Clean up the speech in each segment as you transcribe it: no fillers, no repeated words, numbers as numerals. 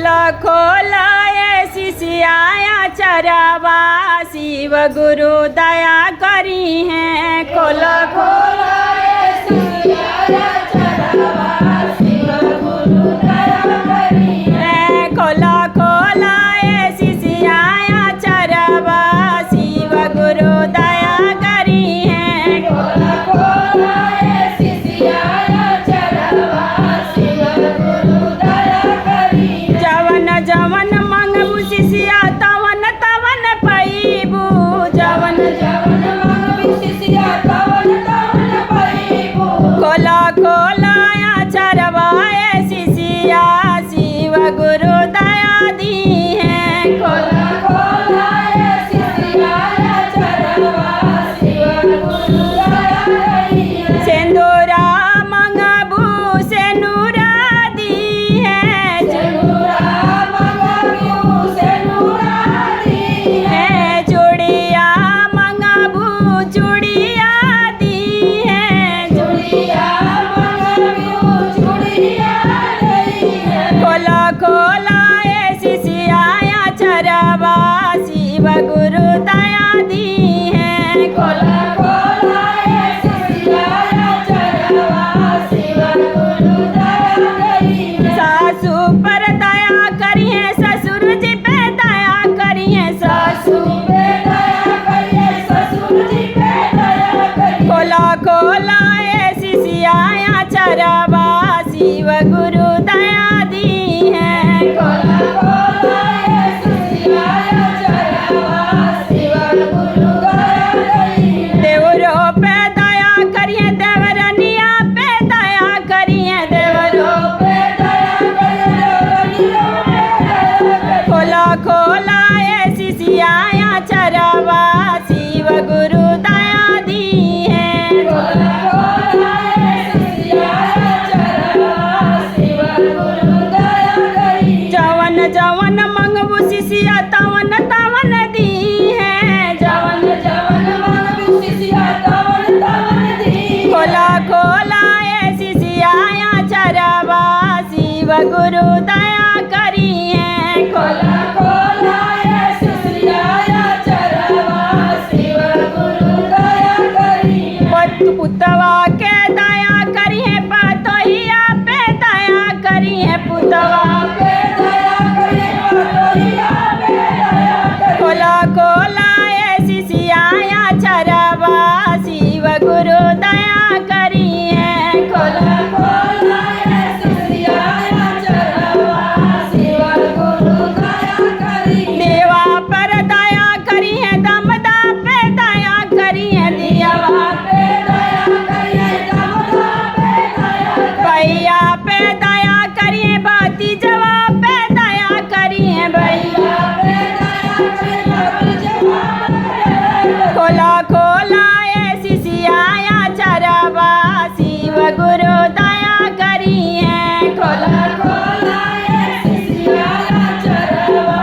खोला खोला ये शिष्याया चरावा शिव गुरु दया करी है। खोला खोला ये शिष्याया चरावा शिव गुरु दया करी है। खोला खोला ये शिष्याया चरावा शिव गुरु दया करी है। खोला खोला ये शिष्याया चरावा शिव गुरु दया करी है। जवन जवन मंगबू शिष्या तवन तवन पैबू। जवन जवन मंगबू शिष्या तवन तवन पैबू। खोला खोला या चरवा ये शिष्या शिव गुरु दया दी है। खोला खोला ये शिष्या या चरवा शिव गुरु दया दी है। सेंदूरा मंगबू सेनूरा दी है। सेनूरा मंगबू सेनूरा दी है। चूड़िया मंगबू चूड़िया दी है। चूड़िया मंगबू चूड़िया दी है। खोला खोला ये शिष्याया चरवा शिव गुरु दया दी है। खोला खोला ये शिष्याया चरवा शिव गुरु दया दी है। सासू पर दया करिए ससुर जी पे दया करिए। सासू पे दया करिए ससुर जी पे दया करिए। खोला खोला ये शिष्याया चरवा शिव गुरु दया दी है। खोला खोला ये शिष्याया चरवा शिव गुरु दया दी है। देवरो पे दया करिए देवरनिया पे दया करिए। देवरो पे दया करिए देवरनिया पे दया करिए। खोला खोला ये शिष्याया चरवा शिव गुरु दया दी है। खोला खोला ये शिष्याया चरवा शिव गुरु दया करी। जवन जवन मंगबू शिष्या तवन तवन दी है। जवन जवन मंगबू शिष्या तवन तवन दी। खोला खोला ये शिष्याया चरवा शिव गुरु दया करी है। खोला खोला ये शिष्याया चरवा शिव गुरु दया करी है। पुतवा के दया करी है पतोहिया पे दया करी है। पुतवा पे दया करी है पतोहिया पे दया करी। खोला खोला ये शिष्याया चरवा शिव गुरु दया करी है। खोला खोला ये शिष्याया चरवा शिव गुरु दया करी। देवा पर दया करी है दमदा पे दया करी है। दियावा पे दया करी है दमदा पे दया करी। भैया पे दया करी है भतीजवा पे दया करी है। भैया पे दया करी है भतीजवा पे दया करी। खोला खोला ये शिष्याया चरवा शिव गुरु दया करी है। खोला खोला ये शिष्याया चरवा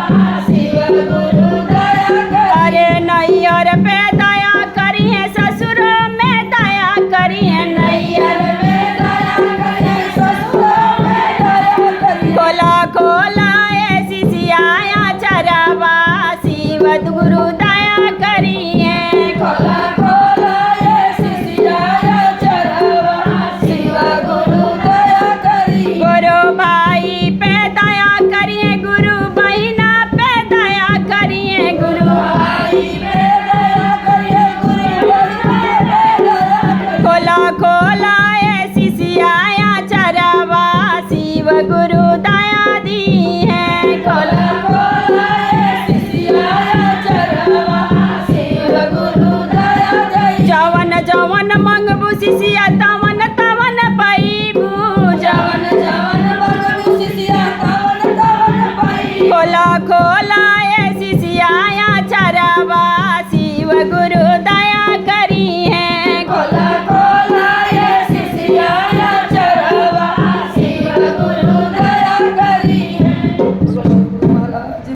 शिव गुरु दया करी। अरे नैयर पे दया करी है ससुर में दया करी है। नैयर में दया करी है ससुर में दया करी। खोला खोला ये शिष्याया चरवा शिव गुरु दया करी है। खोला खोला ये शिष्याया चरवा शिव गुरु दया करी। गुरु भाई पे दया करिए गुरु बहिना पे दया करिए। गुरु भाई पे दया करिए गुरु बहिना पे दया करिए। खोला खोला ये शिष्याया चरवा शिव गुरु दया दी है। खोला खोला ये शिष्याया चरवा शिव गुरु दया दी। जवन जवन